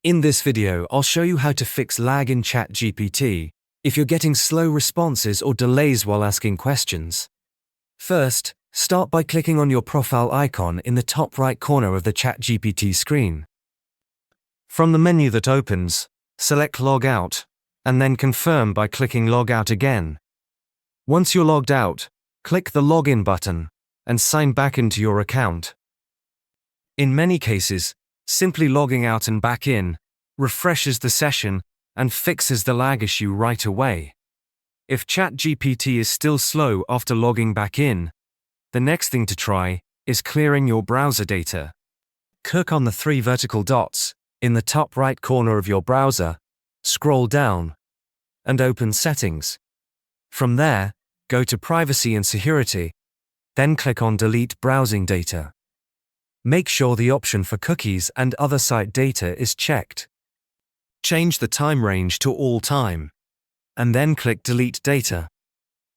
In this video, I'll show you how to fix lag in ChatGPT if you're getting slow responses or delays while asking questions. First, start by clicking on your profile icon in the top right corner of the ChatGPT screen. From the menu that opens, select Log Out, and then confirm by clicking Log Out again. Once you're logged out, click the Login button and sign back into your account. In many cases, simply logging out and back in refreshes the session and fixes the lag issue right away. If ChatGPT is still slow after logging back in, the next thing to try is clearing your browser data. Click on the three vertical dots in the top right corner of your browser, scroll down, and open Settings. From there, go to Privacy and Security, then click on Delete Browsing Data. Make sure the option for cookies and other site data is checked. Change the time range to all time, and then click Delete Data.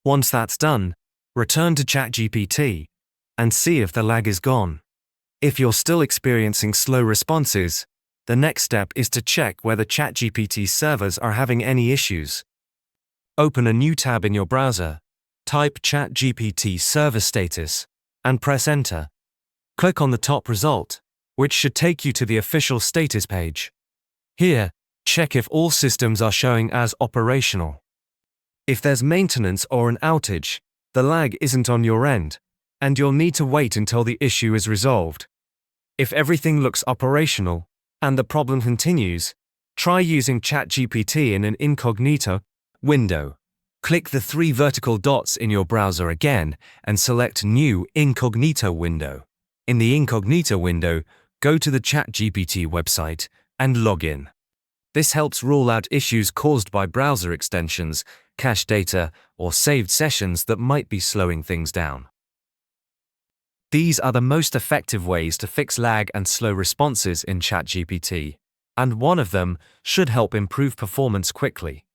Once that's done, return to ChatGPT and see if the lag is gone. If you're still experiencing slow responses, the next step is to check whether ChatGPT servers are having any issues. Open a new tab in your browser, type ChatGPT server status, and press Enter. Click on the top result, which should take you to the official status page. Here, check if all systems are showing as operational. If there's maintenance or an outage, the lag isn't on your end, and you'll need to wait until the issue is resolved. If everything looks operational, and the problem continues, try using ChatGPT in an incognito window. Click the three vertical dots in your browser again and select New Incognito Window. In the incognito window, go to the ChatGPT website and log in. This helps rule out issues caused by browser extensions, cache data, or saved sessions that might be slowing things down. These are the most effective ways to fix lag and slow responses in ChatGPT, and one of them should help improve performance quickly.